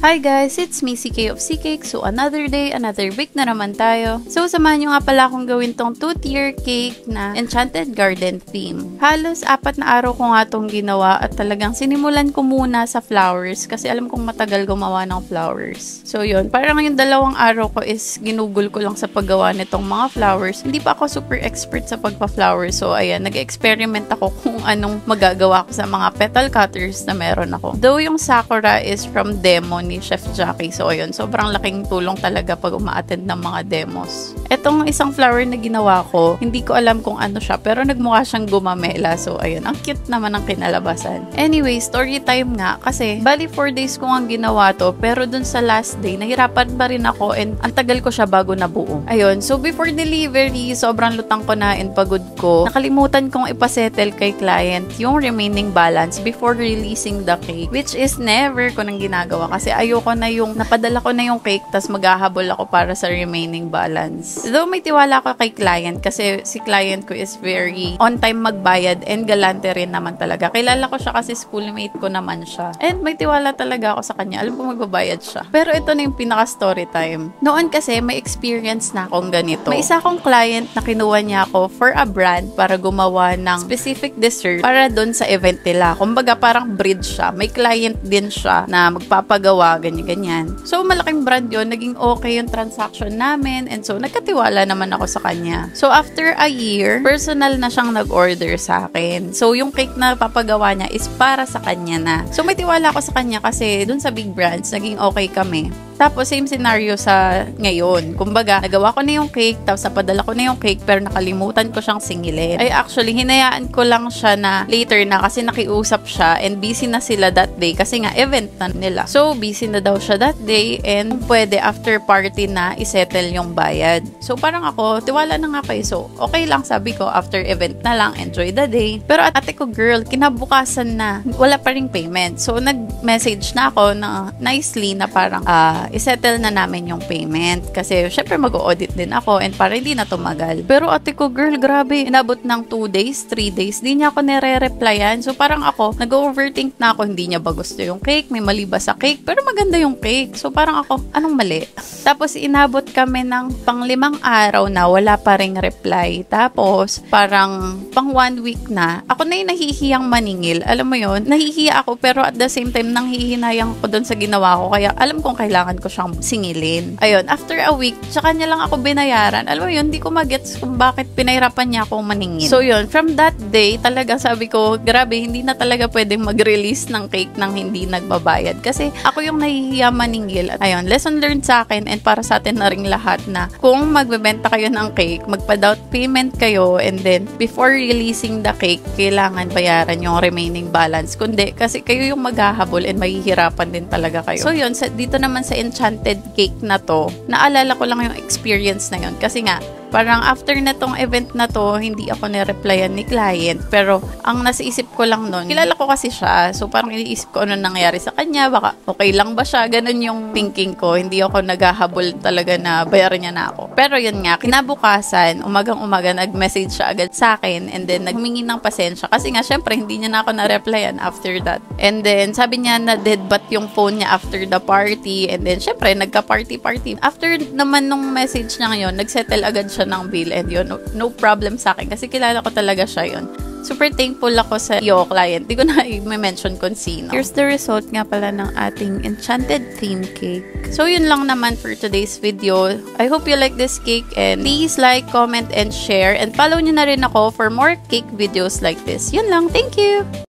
Hi guys, it's me, CK of CCake. So another day, another week na naman tayo. So samahan nyo nga pala akong gawin tong 2-tier cake na Enchanted Garden theme. Halos 4 na araw ko nga tong ginawa at talagang sinimulan ko muna sa flowers kasi alam kong matagal gumawa ng flowers. So yun, parang yung 2 araw ko is ginugol ko lang sa paggawa nitong mga flowers. Hindi pa ako super expert sa pagpa-flowers. So ayan, nag-experiment ako kung anong magagawa ko sa mga petal cutters na meron ako. Though yung Sakura is from demo ni Chef Jackie. So, ayun. Sobrang laking tulong talaga pag uma-attend ng mga demos. Etong isang flower na ginawa ko, hindi ko alam kung ano siya, pero nagmukha siyang gumamela. So, ayun. Ang cute naman ang kinalabasan. Anyway, story time nga. Kasi, bali 4 days ko nga ginawa to, pero dun sa last day, nahirapan pa rin ako and ang tagal ko siya bago nabuo. Ayun. So, before delivery, sobrang lutang ko na and pagod ko. Nakalimutan kong ipasettle kay client yung remaining balance before releasing the cake, which is never ko nang ginagawa kasi ayoko na yung napadala ko na yung cake tas maghahabol ako para sa remaining balance. Though may tiwala ako kay client kasi si client ko is very on time magbayad and galante rin naman talaga. Kilala ko siya kasi schoolmate ko naman siya. And may tiwala talaga ako sa kanya. Alam ko magbabayad siya. Pero ito na yung pinaka story time. Noon kasi may experience na akong ganito. May isa akong client na kinuha niya ako for a brand para gumawa ng specific dessert para doon sa event nila. Kumbaga parang bridge siya. May client din siya na magpapagawa ganyan-ganyan. So, malaking brand yun. Naging okay yung transaction namin. And so, nagkatiwala naman ako sa kanya. So, after a year, personal na siyang nag-order sa akin. So, yung cake na papagawa niya is para sa kanya na. So, may tiwala ako sa kanya kasi dun sa big brands, naging okay kami. Tapos, same scenario sa ngayon. Kumbaga, nagawa ko na yung cake, tapos napadala ko na yung cake, pero nakalimutan ko siyang singilin. Ay, actually, hinayaan ko lang siya na later na kasi nakiusap siya and busy na sila that day kasi nga event na nila. So, busy na daw siya that day and pwede after party na isettle yung bayad. So, parang ako, tiwala na nga kayo. So, okay lang sabi ko, after event na lang, enjoy the day. Pero ate ko, girl, kinabukasan na, wala pa ring payment. So, nag-message na ako na nicely na parang, isettle na namin yung payment. Kasi, syempre, mag-audit din ako and para hindi na tumagal. Pero ate ko, girl, grabe, inabot ng 2 days, 3 days, di niya ako nire-replyan. So, parang ako, nag-overthink na ako, hindi niya ba gusto yung cake, may mali ba sa cake, pero maganda yung cake. So, parang ako, anong mali? Tapos, inabot kami ng pang 5 araw na wala pa ring reply. Tapos, parang pang 1 week na, ako na yung nahihiyang maningil. Alam mo yun, nahihiya ako, pero at the same time, nanghihinayang ko doon sa ginawa ko. Kaya, alam kong kailangan ko siyang singilin. Ayun, after a week, sa kanya lang ako binayaran. Alam mo yun, hindi ko magets kung bakit pinahirapan niya akong maningil. So yun, from that day, talaga sabi ko, grabe, hindi na talaga pwedeng mag-release ng cake nang hindi nagbabayad. Kasi ako yung nahihiya maningil. At ayun, lesson learned sa akin and para sa atin na ring lahat na kung magbebenta kayo ng cake, magpa-doubt payment kayo and then before releasing the cake, kailangan bayaran yung remaining balance. Kundi, kasi kayo yung maghahabol and mahihirapan din talaga kayo. So yun, dito naman sa Enchanted cake na to, naalala ko lang yung experience na yun. Kasi nga, parang after na tong event na to, hindi ako nireplyan ni client. Pero, ang nasa isip ko lang nun, kilala ko kasi siya. So, parang iniisip ko ano nangyari sa kanya. Baka okay lang ba siya? Ganun yung thinking ko. Hindi ako naghahabol talaga na bayaran niya na ako. Pero yun nga, kinabukasan, umagang-umaga, nag-message siya agad sa akin. And then, nagmingi ng pasensya. Kasi nga, syempre, hindi niya na ako na-replyan after that. And then, sabi niya na deadbat yung phone niya after the party. And then, syempre, nagka-party-party. After naman nung message niya ngayon, nagsettle agad siya ng bill and yun, no problem sa akin kasi kilala ko talaga siya yun. Super thankful ako sa iyo, client. Di ko na i-mention kung sino. Here's the result nga pala ng ating Enchanted theme cake. So, yun lang naman for today's video. I hope you like this cake and please like, comment, and share. And follow nyo na rin ako for more cake videos like this. Yun lang. Thank you!